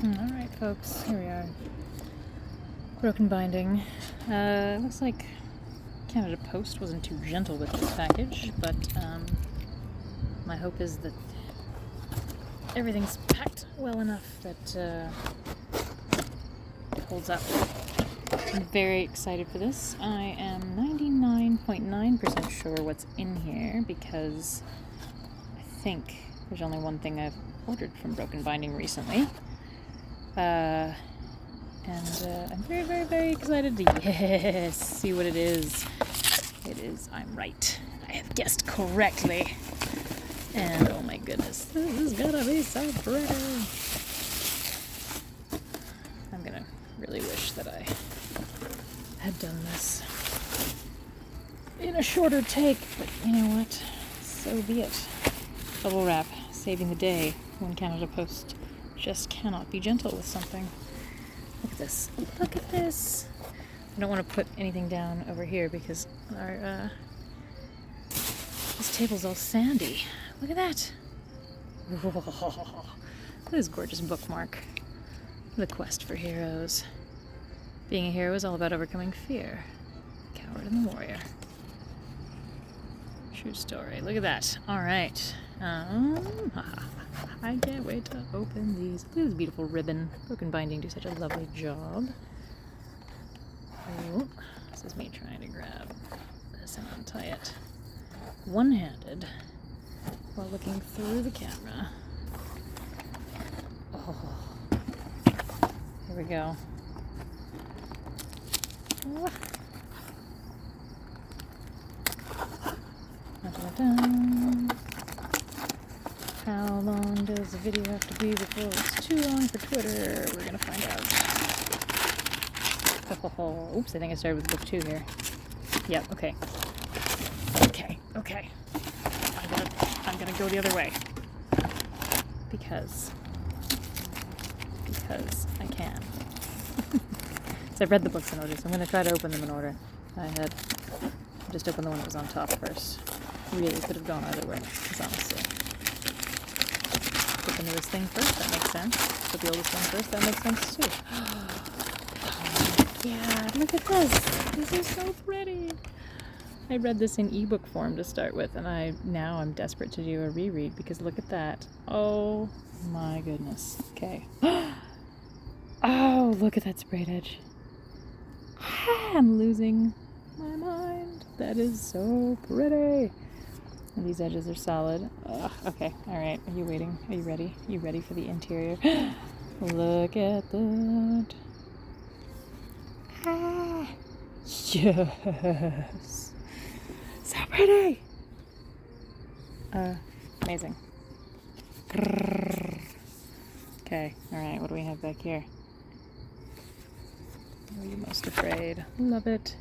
Alright folks, here we are. Broken binding. Looks like Canada Post wasn't too gentle with this package, but my hope is that everything's packed well enough that it holds up. I'm very excited for this. I am 99.9% sure what's in here because I think there's only one thing I've ordered from Broken Binding recently. And I'm very, very, very excited to see what it is. It is, I'm right. I have guessed correctly. And oh my goodness, this is gonna be so pretty. I'm gonna really wish that I had done this in a shorter take, but you know what? So be it. Bubble wrap, saving the day when Canada Post just cannot be gentle with something. Look at this. Look at this. I don't want to put anything down over here because our this table's all sandy. Look at that. Whoa. Look at this gorgeous bookmark. The Quest for Heroes. Being a hero is all about overcoming fear. Coward and the warrior. True story. Look at that. All right. I can't wait to open these. Look at this beautiful ribbon. Broken Binding do such a lovely job. Oh, this is me trying to grab this and untie it one-handed while looking through the camera. Oh, here we go. Oh. Dun-dun-dun. How long does the video have to be before it's too long for Twitter? We're gonna find out. Oh, oops, I think I started with book 2 here. Yep, okay. Okay. I'm gonna go the other way. Because I can. So I've read the books in order, so I'm gonna try to open them in order. I had just opened the one that was on top first. Really could have gone either way, because honestly. Put the newest thing first, that makes sense. Put the oldest one first, that makes sense too. Oh my god, look at this! This is so pretty! I read this in ebook form to start with, and now I'm desperate to do a reread because look at that. Oh my goodness. Okay. Oh, look at that sprayed edge. I'm losing my mind. That is so pretty. And these edges are solid. Okay, alright. Are you waiting? Are you ready? Are you ready for the interior? Look at that. Yes. So pretty. Amazing. Okay, alright. What do we have back here? What are you most afraid? Love it.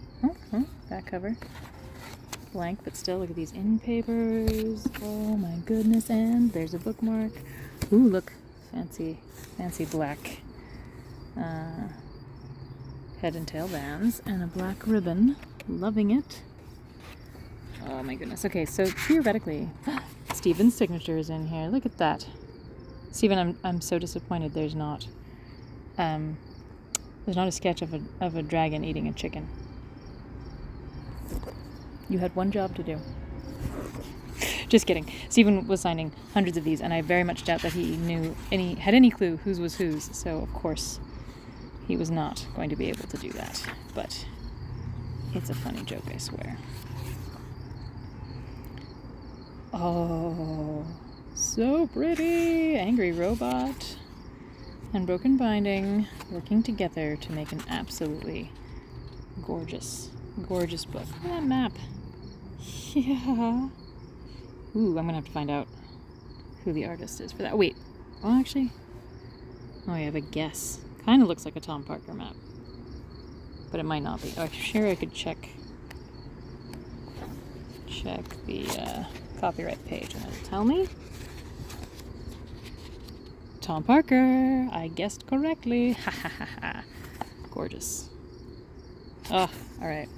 Back cover. Blank, but still, look at these in papers. Oh my goodness, and there's a bookmark. Ooh, look. Fancy black head and tail bands and a black ribbon. Loving it. Oh my goodness. Okay, so theoretically, Stephen's signature is in here. Look at that. Stephen, I'm so disappointed there's not a sketch of a dragon eating a chicken. You had one job to do. Just kidding. Stephen was signing hundreds of these, and I very much doubt that he had any clue whose was whose, so of course he was not going to be able to do that. But it's a funny joke, I swear. Oh, so pretty! Angry Robot and Broken Binding working together to make an absolutely gorgeous book. Look at that map. Yeah. Ooh, I'm gonna have to find out who the artist is for that. Wait. Oh, actually. Oh, I have a guess. Kind of looks like a Tom Parker map. But it might not be. Oh, I'm sure I could check the copyright page and it'll tell me. Tom Parker. I guessed correctly. Ha ha ha ha. Gorgeous. Oh, alright.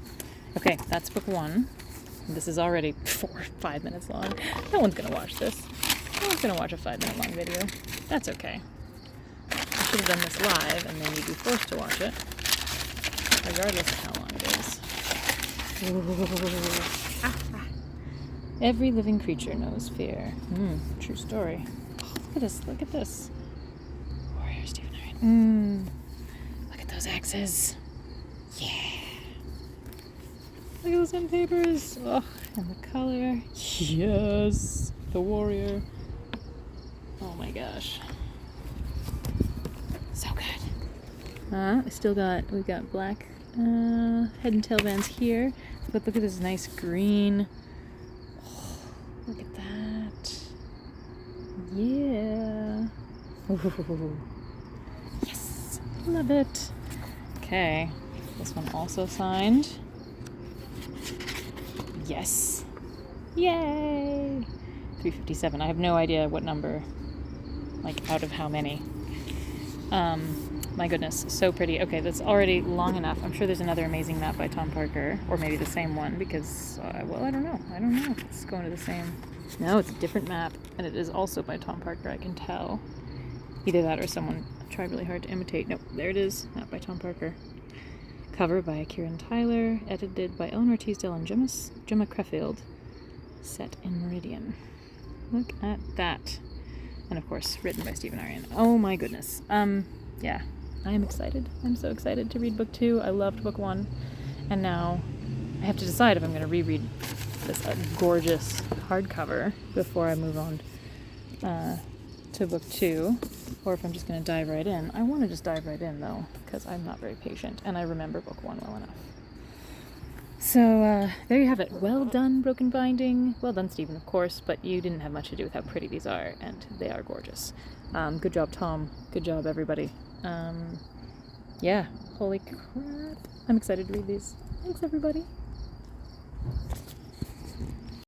Okay, that's book 1. This is already 4 or 5 minutes long. No one's gonna watch this. No one's gonna watch a 5-minute long video. That's okay. should have done this live, and then you'd be forced to watch it, regardless of how long it is. Every living creature knows fear. True story. Oh, look at this, look at this. Warrior Stephen Aryan. Look at those axes. Yeah. Look at those end papers. Oh, and the color. Yes. The warrior. Oh my gosh. So good. We've got black head and tail bands here. But look at this nice green. Oh, look at that. Yeah. Ooh. Yes. Love it. Okay. This one also signed. Yes. Yay! 357. I have no idea what number, like out of how many. My goodness, so pretty. Okay, that's already long enough. I'm sure there's another amazing map by Tom Parker, or maybe the same one, because, well, I don't know if it's going to the same. No, it's a different map, and it is also by Tom Parker, I can tell. Either that or someone tried really hard to imitate. Nope, there it is, map by Tom Parker. Cover by Kieran Tyler, edited by Eleanor Teasdale and Gemma Creffield. Set in Meridian. Look at that. And of course, written by Stephen Aryan. Oh my goodness. Yeah, I am excited. I'm so excited to read book 2. I loved book 1. And now I have to decide if I'm going to reread this gorgeous hardcover before I move on to book 2, or if I'm just going to dive right in. I want to just dive right in, though, because I'm not very patient, and I remember book 1 well enough. So, there you have it. Well done, Broken Binding. Well done, Stephen, of course, but you didn't have much to do with how pretty these are, and they are gorgeous. Good job, Tom. Good job, everybody. Yeah, holy crap. I'm excited to read these. Thanks, everybody.